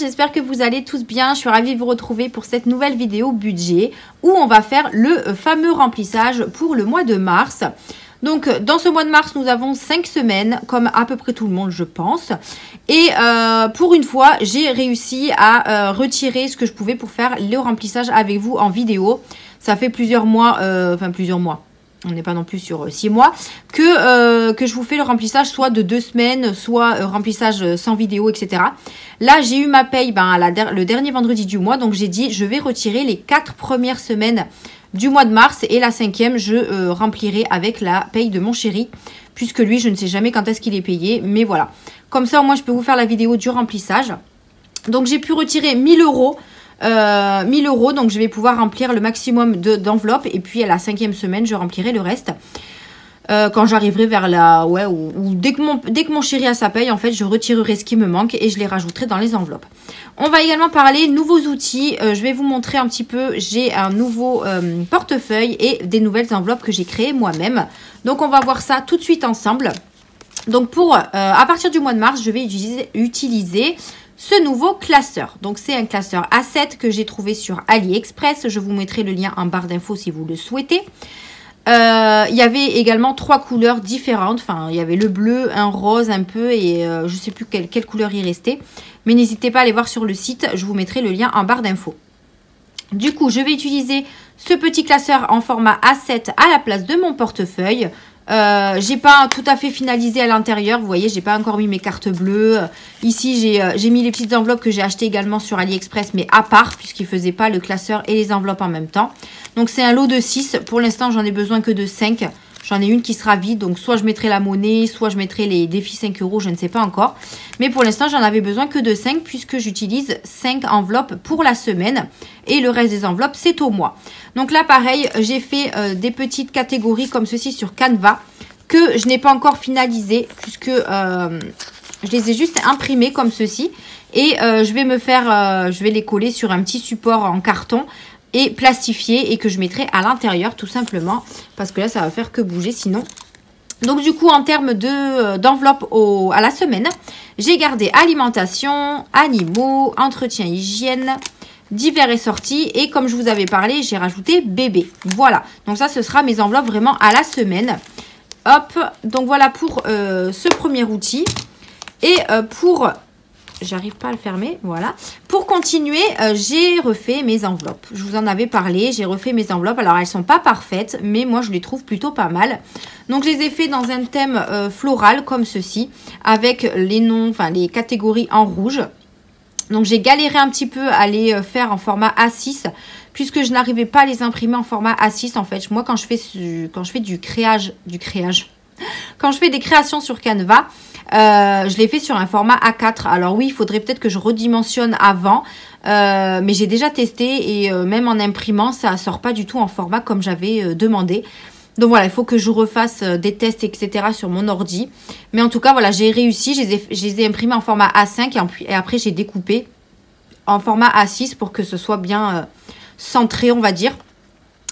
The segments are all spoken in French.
j'espère que vous allez tous bien. Je suis ravie de vous retrouver pour cette nouvelle vidéo budget où on va faire le fameux remplissage pour le mois de mars. Donc dans ce mois de mars, nous avons 5 semaines, comme à peu près tout le monde je pense. Et pour une fois, j'ai réussi à retirer ce que je pouvais pour faire le remplissage avec vous en vidéo. Ça fait plusieurs mois, on n'est pas non plus sur 6 mois, que je vous fais le remplissage soit de 2 semaines, soit remplissage sans vidéo, etc. Là, j'ai eu ma paye le dernier vendredi du mois, donc j'ai dit je vais retirer les 4 premières semaines du mois de mars et la 5e, je remplirai avec la paye de mon chéri, puisque lui, je ne sais jamais quand est-ce qu'il est payé, mais voilà. Comme ça, au moins, je peux vous faire la vidéo du remplissage. Donc, j'ai pu retirer 1000 euros. 1000 euros, donc je vais pouvoir remplir le maximum d'enveloppes et puis à la 5e semaine je remplirai le reste quand j'arriverai vers la ou dès que mon chéri a sa paye, en fait je retirerai ce qui me manque et je les rajouterai dans les enveloppes. On va également parler nouveaux outils. Je vais vous montrer un petit peu, j'ai un nouveau portefeuille et des nouvelles enveloppes que j'ai créées moi-même, donc on va voir ça tout de suite ensemble. Donc à partir du mois de mars, je vais utiliser ce nouveau classeur. Donc c'est un classeur A7 que j'ai trouvé sur AliExpress. Je vous mettrai le lien en barre d'infos si vous le souhaitez. Il y avait également 3 couleurs différentes. Enfin, il y avait le bleu, un rose un peu et je ne sais plus quelle couleur il restait. Mais n'hésitez pas à aller voir sur le site. Je vous mettrai le lien en barre d'infos. Du coup, je vais utiliser ce petit classeur en format A7 à la place de mon portefeuille. J'ai pas tout à fait finalisé à l'intérieur, vous voyez, j'ai pas encore mis mes cartes bleues. Ici j'ai mis les petites enveloppes que j'ai achetées également sur AliExpress, mais à part, puisqu'ils faisaient pas le classeur et les enveloppes en même temps. Donc c'est un lot de 6, pour l'instant j'en ai besoin que de 5. J'en ai une qui sera vide, donc soit je mettrai la monnaie, soit je mettrai les défis 5 euros, je ne sais pas encore. Mais pour l'instant, j'en avais besoin que de 5 puisque j'utilise 5 enveloppes pour la semaine. Et le reste des enveloppes, c'est au mois. Donc là, pareil, j'ai fait des petites catégories comme ceci sur Canva que je n'ai pas encore finalisé puisque je les ai juste imprimées comme ceci. Et je vais les coller sur un petit support en carton et plastifié et que je mettrai à l'intérieur tout simplement parce que là ça va faire que bouger sinon. Donc du coup en termes d'enveloppe à la semaine, j'ai gardé alimentation, animaux, entretien, hygiène, divers et sorties et comme je vous avais parlé j'ai rajouté bébé. Voilà, donc ça ce sera mes enveloppes vraiment à la semaine. Hop, donc voilà pour ce premier outil et j'arrive pas à le fermer, voilà. Pour continuer, j'ai refait mes enveloppes. Je vous en avais parlé, j'ai refait mes enveloppes. Alors, elles sont pas parfaites, mais moi, je les trouve plutôt pas mal. Donc, je les ai fait dans un thème floral, comme ceci, avec les noms, enfin, les catégories en rouge. Donc, j'ai galéré un petit peu à les faire en format A6, puisque je n'arrivais pas à les imprimer en format A6, en fait. Moi, quand je fais du créage, quand je fais des créations sur Canva, je l'ai fait sur un format A4. Alors oui, il faudrait peut-être que je redimensionne avant. Mais j'ai déjà testé et même en imprimant, ça ne sort pas du tout en format comme j'avais demandé. Donc voilà, il faut que je refasse des tests, etc. sur mon ordi. Mais en tout cas, voilà, j'ai réussi. Je les ai imprimés en format A5 et après, j'ai découpé en format A6 pour que ce soit bien centré, on va dire.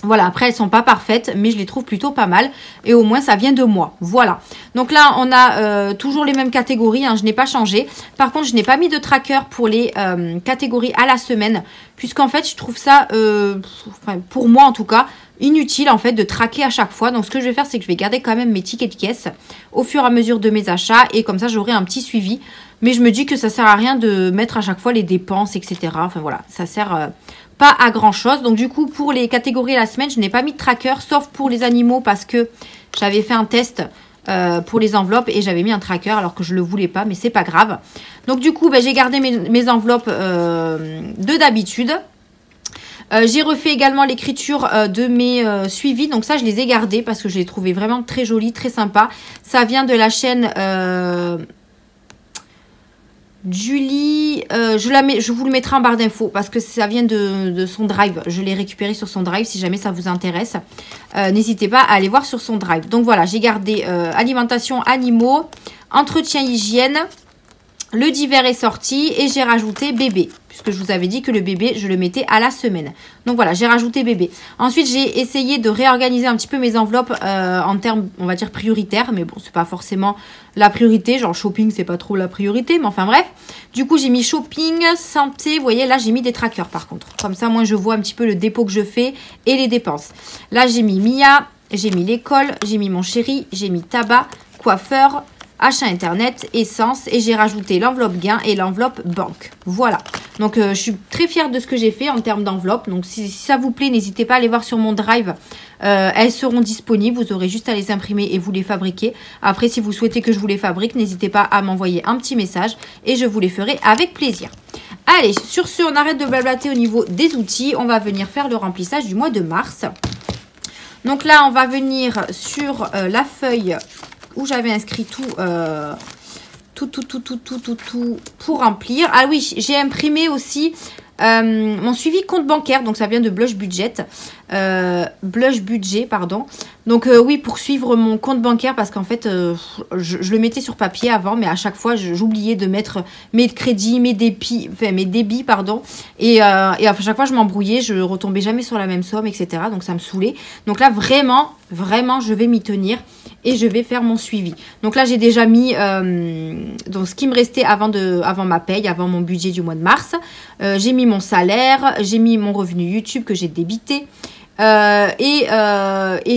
Voilà, après, elles sont pas parfaites, mais je les trouve plutôt pas mal. Et au moins, ça vient de moi. Voilà. Donc là, on a toujours les mêmes catégories. Hein, je n'ai pas changé. Par contre, je n'ai pas mis de tracker pour les catégories à la semaine. Puisqu'en fait, je trouve ça, pour moi en tout cas, inutile en fait de traquer à chaque fois. Donc, ce que je vais faire, c'est que je vais garder quand même mes tickets de caisse au fur et à mesure de mes achats. Et comme ça, j'aurai un petit suivi. Mais je me dis que ça sert à rien de mettre à chaque fois les dépenses, etc. Enfin, voilà, ça sert pas à grand chose. Donc du coup pour les catégories à la semaine, je n'ai pas mis de tracker sauf pour les animaux parce que j'avais fait un test pour les enveloppes et j'avais mis un tracker alors que je le voulais pas, mais c'est pas grave. Donc du coup j'ai gardé mes enveloppes de d'habitude. J'ai refait également l'écriture de mes suivis, donc ça je les ai gardés parce que je les trouvais vraiment très jolies, très sympas. Ça vient de la chaîne Julie, je vous le mettrai en barre d'infos parce que ça vient de son drive. Je l'ai récupéré sur son drive si jamais ça vous intéresse. N'hésitez pas à aller voir sur son drive. Donc voilà, j'ai gardé alimentation, animaux, entretien, hygiène. Le divers est sorti et j'ai rajouté bébé. Puisque je vous avais dit que le bébé, je le mettais à la semaine. Donc voilà, j'ai rajouté bébé. Ensuite, j'ai essayé de réorganiser un petit peu mes enveloppes en termes, on va dire, prioritaires. Mais bon, c'est pas forcément la priorité. Genre shopping, c'est pas trop la priorité. Mais enfin bref. Du coup, j'ai mis shopping, santé. Vous voyez, là, j'ai mis des trackers par contre. Comme ça, moi, je vois un petit peu le dépôt que je fais et les dépenses. Là, j'ai mis Mia, j'ai mis l'école, j'ai mis mon chéri, j'ai mis tabac, coiffeur, achat internet, essence et j'ai rajouté l'enveloppe gain et l'enveloppe banque. Voilà. Donc, je suis très fière de ce que j'ai fait en termes d'enveloppe. Donc, si ça vous plaît, n'hésitez pas à aller voir sur mon drive. Elles seront disponibles. Vous aurez juste à les imprimer et vous les fabriquer. Après, si vous souhaitez que je vous les fabrique, n'hésitez pas à m'envoyer un petit message et je vous les ferai avec plaisir. Allez, sur ce, on arrête de blablater au niveau des outils. On va venir faire le remplissage du mois de mars. Donc là, on va venir sur la feuille où j'avais inscrit tout pour remplir. Ah oui, j'ai imprimé aussi mon suivi compte bancaire. Donc, ça vient de Blush Budget. Blush Budget, pardon. Donc, oui, pour suivre mon compte bancaire parce qu'en fait, je le mettais sur papier avant. Mais à chaque fois, j'oubliais de mettre mes crédits, mes débits, pardon. Et à chaque fois, je m'embrouillais. Je retombais jamais sur la même somme, etc. Donc, ça me saoulait. Donc là, vraiment, je vais m'y tenir. Et je vais faire mon suivi. Donc là, j'ai déjà mis donc ce qui me restait avant ma paye, avant mon budget du mois de mars. J'ai mis mon salaire, j'ai mis mon revenu YouTube que j'ai débité. Et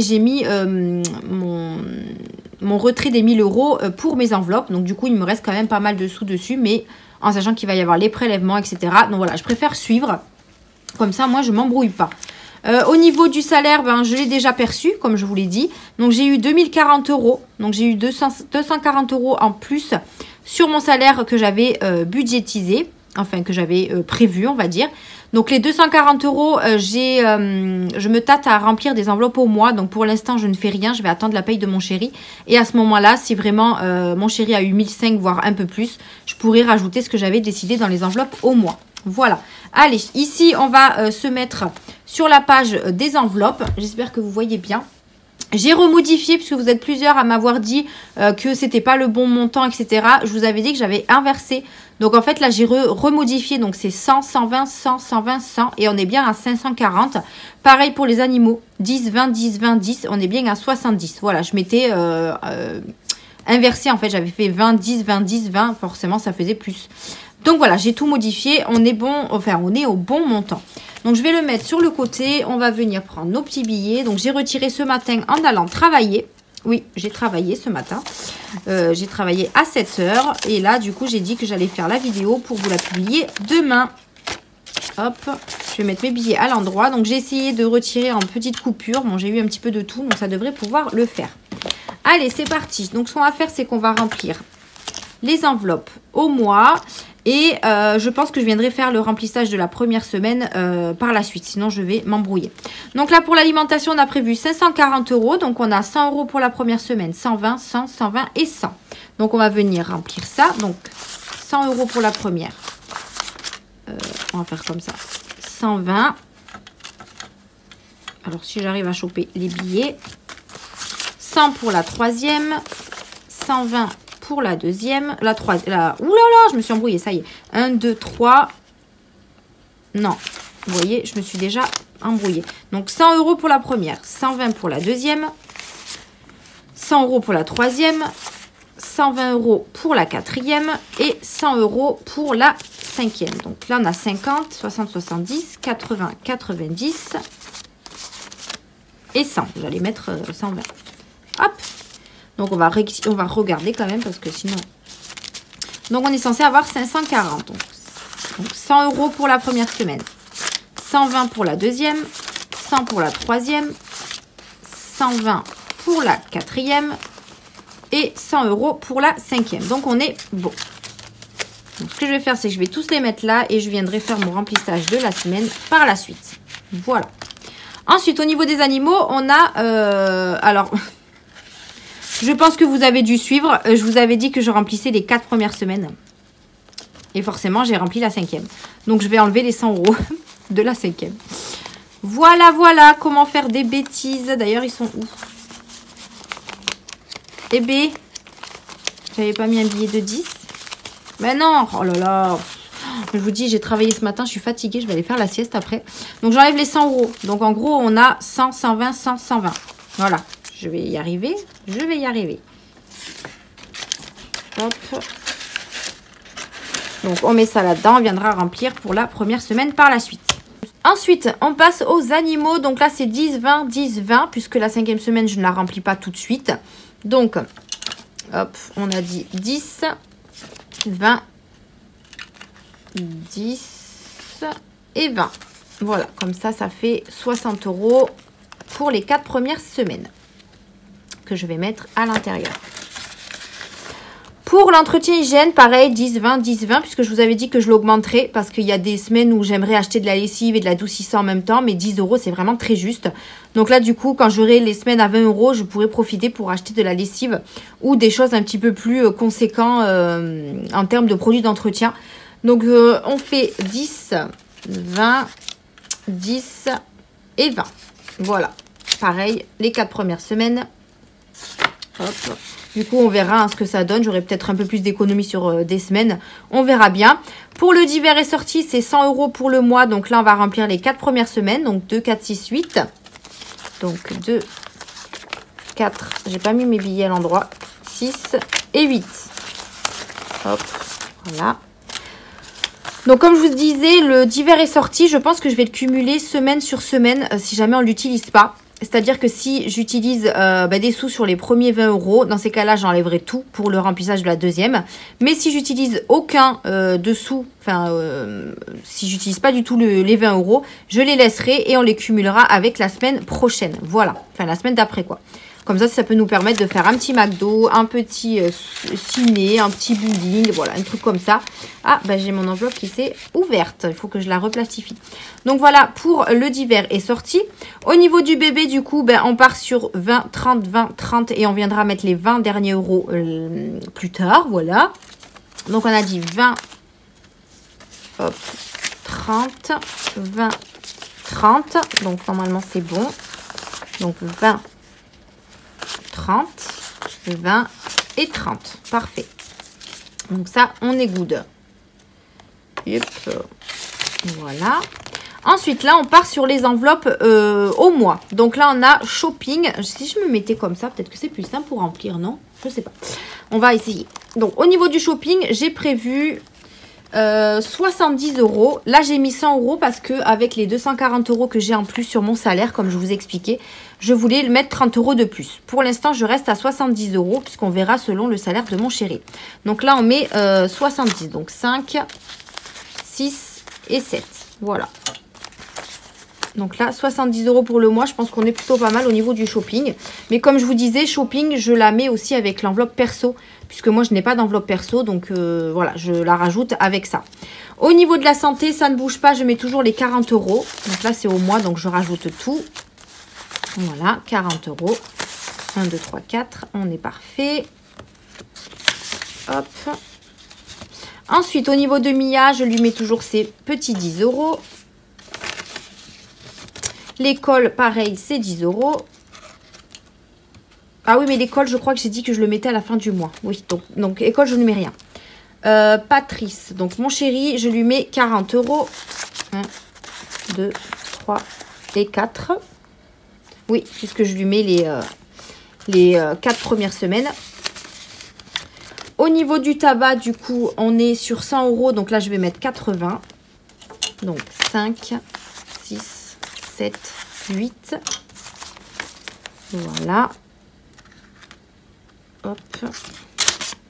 j'ai mis mon retrait des 1 000 € pour mes enveloppes. Donc du coup, il me reste quand même pas mal de sous dessus. Mais en sachant qu'il va y avoir les prélèvements, etc. Donc voilà, je préfère suivre. Comme ça, moi, je ne m'embrouille pas. Au niveau du salaire, ben, je l'ai déjà perçu, comme je vous l'ai dit. Donc, j'ai eu 2040 €. Donc, j'ai eu 240 € en plus sur mon salaire que j'avais budgétisé. Enfin, que j'avais prévu, on va dire. Donc, les 240 €, je me tâte à remplir des enveloppes au mois. Donc, pour l'instant, je ne fais rien. Je vais attendre la paye de mon chéri. Et à ce moment-là, si vraiment mon chéri a eu 1005, voire un peu plus, je pourrais rajouter ce que j'avais décidé dans les enveloppes au mois. Voilà. Allez, ici, on va se mettre sur la page des enveloppes. J'espère que vous voyez bien. J'ai remodifié, puisque vous êtes plusieurs à m'avoir dit que c'était pas le bon montant, etc. Je vous avais dit que j'avais inversé. Donc, en fait, là, j'ai remodifié. Donc, c'est 100, 120, 100, 120, 100. Et on est bien à 540. Pareil pour les animaux. 10, 20, 10, 20, 10. On est bien à 70. Voilà, je m'étais inversé. En fait, j'avais fait 20, 10, 20, 10, 20. Forcément, ça faisait plus. Donc voilà, j'ai tout modifié, on est bon, enfin on est au bon montant. Donc je vais le mettre sur le côté, on va venir prendre nos petits billets. Donc j'ai retiré ce matin en allant travailler. Oui, j'ai travaillé ce matin. J'ai travaillé à 7 h. Et là, du coup, j'ai dit que j'allais faire la vidéo pour vous la publier demain. Hop, je vais mettre mes billets à l'endroit. Donc j'ai essayé de retirer en petites coupures. Bon, j'ai eu un petit peu de tout, donc ça devrait pouvoir le faire. Allez, c'est parti. Donc ce qu'on va faire, c'est qu'on va remplir les enveloppes au mois. Et je pense que je viendrai faire le remplissage de la première semaine par la suite. Sinon, je vais m'embrouiller. Donc là, pour l'alimentation, on a prévu 540 €. Donc, on a 100 € pour la première semaine. 120, 100, 120 et 100. Donc, on va venir remplir ça. Donc, 100 € pour la première. On va faire comme ça. 120. Alors, si j'arrive à choper les billets. 100 pour la troisième. 120 pour la deuxième, la troisième, ouh là là, je me suis embrouillée, ça y est. 1, 2, 3. Non, vous voyez, je me suis déjà embrouillée. Donc 100 € pour la première, 120 pour la deuxième, 100 € pour la troisième, 120 € pour la quatrième et 100 € pour la cinquième. Donc là, on a 50, 60, 70, 80, 90 et 100. J'allais mettre 120. Hop. Donc, on va regarder quand même parce que sinon... Donc, on est censé avoir 540. Donc 100 € pour la première semaine. 120 pour la deuxième. 100 pour la troisième. 120 pour la quatrième. Et 100 € pour la cinquième. Donc, on est bon. Donc, ce que je vais faire, c'est que je vais tous les mettre là. Et je viendrai faire mon remplissage de la semaine par la suite. Voilà. Ensuite, au niveau des animaux, on a... alors... Je pense que vous avez dû suivre. Je vous avais dit que je remplissais les 4 premières semaines. Et forcément, j'ai rempli la 5e. Donc, je vais enlever les 100 € de la 5e. Voilà, voilà. Comment faire des bêtises. D'ailleurs, ils sont où? Eh bien, j'avais pas mis un billet de 10. Mais non, oh là là. Je vous dis, j'ai travaillé ce matin, je suis fatiguée, je vais aller faire la sieste après. Donc j'enlève les 100 euros. Donc en gros, on a 100, 120, 100, 120. Voilà, je vais y arriver, je vais y arriver. Hop. Donc on met ça là-dedans, on viendra remplir pour la première semaine par la suite. Ensuite, on passe aux animaux. Donc là, c'est 10, 20, 10, 20, puisque la 5e semaine, je ne la remplis pas tout de suite. Donc, hop, on a dit 10, 20, 10 et 20. Voilà, comme ça, ça fait 60 euros pour les 4 premières semaines que je vais mettre à l'intérieur. Pour l'entretien hygiène, pareil, 10, 20, 10, 20, puisque je vous avais dit que je l'augmenterai parce qu'il y a des semaines où j'aimerais acheter de la lessive et de l'adoucissant en même temps, mais 10 euros, c'est vraiment très juste. Donc là, du coup, quand j'aurai les semaines à 20 euros, je pourrai profiter pour acheter de la lessive ou des choses un petit peu plus conséquentes en termes de produits d'entretien. Donc, on fait 10, 20, 10 et 20. Voilà. Pareil, les 4 premières semaines. Hop. Du coup, on verra ce que ça donne. J'aurai peut-être un peu plus d'économie sur des semaines. On verra bien. Pour le divers et sorti, c'est 100 euros pour le mois. Donc là, on va remplir les 4 premières semaines. Donc 2, 4, 6, 8. Donc 2, 4. J'ai pas mis mes billets à l'endroit. 6 et 8. Hop. Voilà. Donc comme je vous disais, le divers et sorti, je pense que je vais le cumuler semaine sur semaine si jamais on ne l'utilise pas. C'est-à-dire que si j'utilise des sous sur les premiers 20 euros, dans ces cas-là, j'enlèverai tout pour le remplissage de la deuxième. Mais si j'utilise aucun dessous, si j'utilise pas du tout les 20 euros, je les laisserai et on les cumulera avec la semaine prochaine. Voilà, enfin la semaine d'après quoi. Comme ça peut nous permettre de faire un petit McDo, un petit ciné, un petit bowling, voilà, un truc comme ça. Ah, j'ai mon enveloppe qui s'est ouverte. Il faut que je la replastifie. Donc voilà, pour le divers est sorti. Au niveau du bébé, du coup, on part sur 20, 30, 20, 30 et on viendra mettre les 20 derniers euros plus tard, voilà. Donc on a dit 20, hop, 30, 20, 30. Donc normalement c'est bon. Donc 20, 30, 20 et 30. Parfait. Donc ça, on est good. Hop. Voilà. Ensuite, là, on part sur les enveloppes au mois. Donc là, on a shopping. Si je me mettais comme ça, peut-être que c'est plus simple pour remplir, non? Je sais pas. On va essayer. Donc, au niveau du shopping, j'ai prévu 70 euros. Là, j'ai mis 100 euros parce que avec les 240 euros que j'ai en plus sur mon salaire, comme je vous ai expliqué, je voulais mettre 30 euros de plus. Pour l'instant, je reste à 70 euros puisqu'on verra selon le salaire de mon chéri. Donc là, on met 70. Donc 5, 6 et 7. Voilà. Donc là, 70 euros pour le mois. Je pense qu'on est plutôt pas mal au niveau du shopping. Mais comme je vous disais, shopping, je la mets aussi avec l'enveloppe perso. Puisque moi, je n'ai pas d'enveloppe perso. Donc voilà, je la rajoute avec ça. Au niveau de la santé, ça ne bouge pas. Je mets toujours les 40 euros. Donc là, c'est au mois. Donc je rajoute tout. Voilà, 40 euros. 1, 2, 3, 4. On est parfait. Hop. Ensuite, au niveau de Mia, je lui mets toujours ses petits 10 euros. L'école, pareil, c'est 10 euros. Ah oui, mais l'école, je crois que j'ai dit que je le mettais à la fin du mois. Oui, donc école, je ne mets rien. Patrice, donc mon chéri, je lui mets 40 euros. 1, 2, 3 et 4. Oui, puisque je lui mets les 4 premières semaines. Au niveau du tabac, du coup, on est sur 100 euros. Donc là, je vais mettre 80. Donc 5, 6, 7, 8. Voilà. Hop.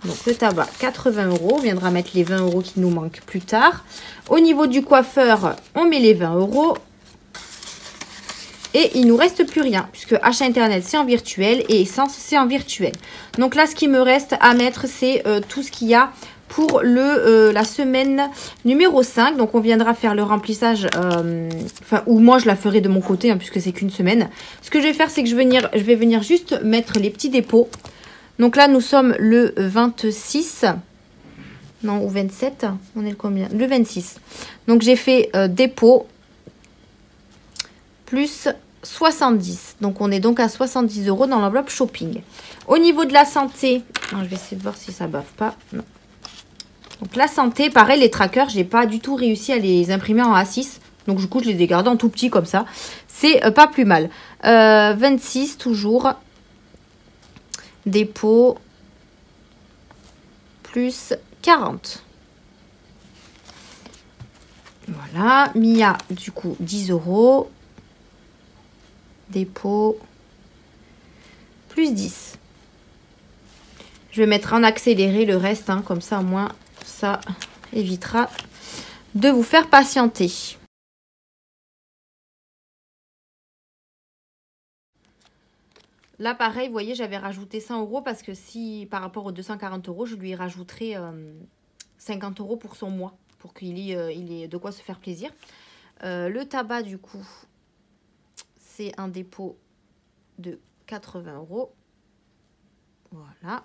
Donc le tabac, 80 euros. On viendra mettre les 20 euros qui nous manquent plus tard. Au niveau du coiffeur, on met les 20 euros. Et il ne nous reste plus rien, puisque achat internet, c'est en virtuel et essence, c'est en virtuel. Donc là, ce qui me reste à mettre, c'est tout ce qu'il y a pour la semaine numéro 5. Donc, on viendra faire le remplissage, ou moi, je la ferai de mon côté, puisque c'est qu'une semaine. Ce que je vais faire, c'est que je vais venir juste mettre les petits dépôts. Donc là, nous sommes le 26. Non, ou 27. On est le combien? Le 26. Donc, j'ai fait dépôt plus 70. Donc, on est donc à 70 euros dans l'enveloppe shopping. Au niveau de la santé, je vais essayer de voir si ça baffe pas. Non. Donc la santé, pareil, les trackers, j'ai pas du tout réussi à les imprimer en A6. Donc du coup, je les ai gardés en tout petit comme ça. C'est pas plus mal. 26 toujours. Dépôt. Plus 40. Voilà. Mia, du coup, 10 €. Dépôt. Plus 10. Je vais mettre en accéléré le reste, hein, comme ça au moins ça évitera de vous faire patienter. Là pareil, vous voyez, j'avais rajouté 100 € parce que si par rapport aux 240 €, je lui rajouterai 50 € pour son mois, pour qu'il ait de quoi se faire plaisir. Le tabac du coup, c'est un dépôt de 80 €. Voilà.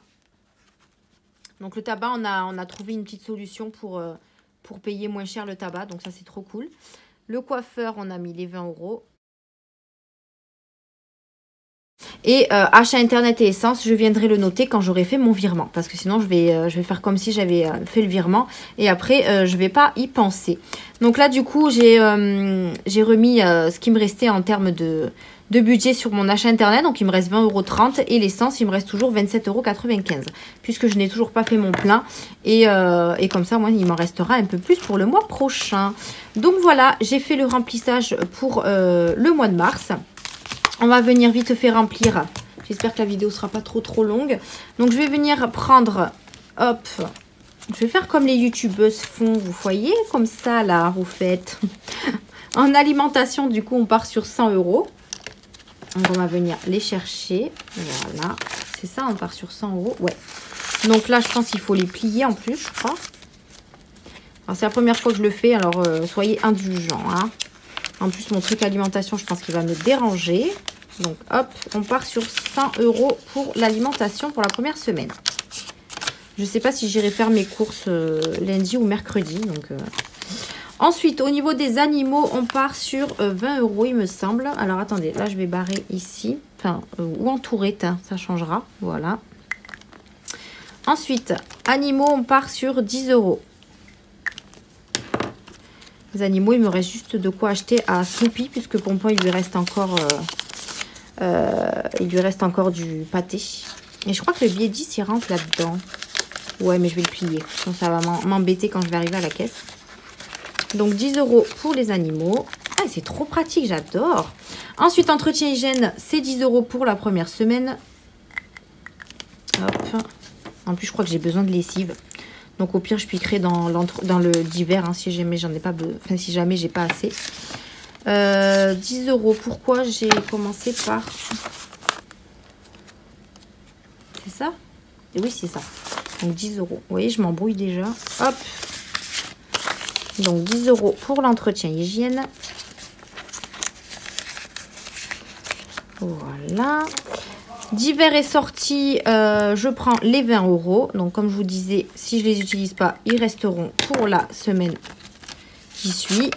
Donc le tabac, on a trouvé une petite solution pour payer moins cher le tabac. Donc ça, c'est trop cool. Le coiffeur, on a mis les 20 €. Et achat internet et essence, je viendrai le noter quand j'aurai fait mon virement. Parce que sinon, je vais faire comme si j'avais fait le virement. Et après, je ne vais pas y penser. Donc là, du coup, j'ai remis ce qui me restait en termes de budget sur mon achat internet. Donc il me reste 20,30 € et l'essence, il me reste toujours 27,95 €. Puisque je n'ai toujours pas fait mon plein. Et comme ça, moi, il m'en restera un peu plus pour le mois prochain. Donc voilà, j'ai fait le remplissage pour le mois de mars. On va venir vite fait remplir. J'espère que la vidéo sera pas trop longue. Donc je vais venir prendre, hop, je vais faire comme les youtubeuses font, vous voyez, comme ça là, vous faites. En alimentation, du coup, on part sur 100 €. Donc on va venir les chercher. Voilà, c'est ça, on part sur 100 €. Ouais. Donc là, je pense qu'il faut les plier en plus, je crois. Alors c'est la première fois que je le fais, alors soyez indulgents, hein. En plus, mon truc alimentation, je pense qu'il va me déranger. Donc, hop, on part sur 100 € pour l'alimentation pour la première semaine. Je ne sais pas si j'irai faire mes courses lundi ou mercredi. Donc, ensuite, au niveau des animaux, on part sur 20 €, il me semble. Alors, attendez, là, je vais barrer ici. Enfin, ou entourer, ça changera. Voilà. Ensuite, animaux, on part sur 10 €. Les animaux, il me reste juste de quoi acheter à Snoopy, puisque Pompon, il lui reste encore du pâté. Et je crois que le billet 10, il rentre là-dedans. Ouais, mais je vais le plier. Donc ça va m'embêter quand je vais arriver à la caisse. Donc 10 € pour les animaux. Ah, c'est trop pratique, j'adore. Ensuite, entretien hygiène, c'est 10 € pour la première semaine. Hop. En plus, je crois que j'ai besoin de lessive. Donc au pire, je piquerai dans le d'hiver, hein, si jamais j'en ai pas, enfin si jamais j'ai pas assez. 10 €. Pourquoi j'ai commencé par... C'est ça? Et oui, c'est ça. Donc 10 €. Vous voyez, je m'embrouille déjà. Hop. Donc 10 € pour l'entretien hygiène. Voilà. Divers et sorties, je prends les 20 €. Donc, comme je vous disais, si je les utilise pas, ils resteront pour la semaine qui suit.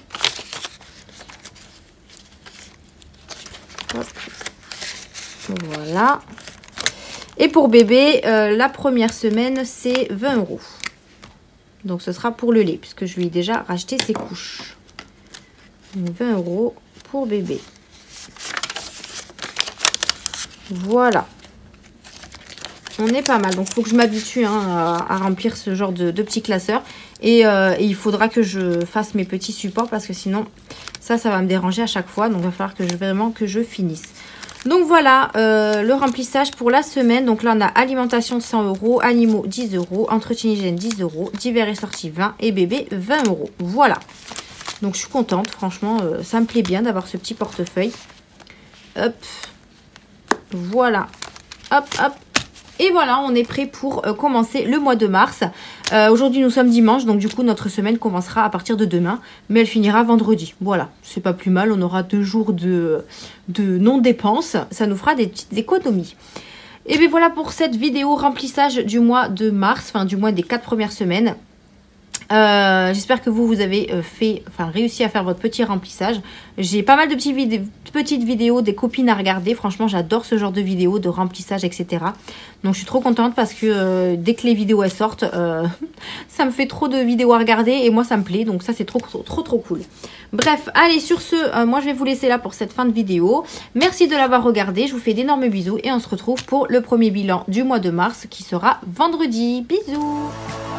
Hop. Voilà. Et pour bébé, la première semaine, c'est 20 €. Donc, ce sera pour le lait, puisque je lui ai déjà racheté ses couches. Donc, 20 € pour bébé. Voilà. On est pas mal. Donc, il faut que je m'habitue à remplir ce genre de petits classeurs. Et il faudra que je fasse mes petits supports parce que sinon, ça va me déranger à chaque fois. Donc, il va falloir que je finisse. Donc, voilà le remplissage pour la semaine. Donc, là, on a alimentation 100 €, animaux 10 €, entretien hygiène 10 €, divers et sorties 20 et bébé 20 €. Voilà. Donc, je suis contente. Franchement, ça me plaît bien d'avoir ce petit portefeuille. Hop. Voilà, hop, hop. Et voilà, on est prêt pour commencer le mois de mars. Aujourd'hui, nous sommes dimanche, donc du coup, notre semaine commencera à partir de demain. Mais elle finira vendredi. Voilà, c'est pas plus mal. On aura 2 jours de non-dépenses. Ça nous fera des petites économies. Et bien voilà pour cette vidéo remplissage du mois de mars, enfin du mois des 4 premières semaines. J'espère que vous avez réussi à faire votre petit remplissage. J'ai pas mal de petites vidéos des copines à regarder. Franchement, j'adore ce genre de vidéos, de remplissage, etc. Donc, je suis trop contente parce que dès que les vidéos elles sortent, ça me fait trop de vidéos à regarder et moi, ça me plaît. Donc, ça, c'est trop cool. Bref, allez, sur ce, moi, je vais vous laisser là pour cette fin de vidéo. Merci de l'avoir regardé. Je vous fais d'énormes bisous et on se retrouve pour le premier bilan du mois de mars qui sera vendredi. Bisous!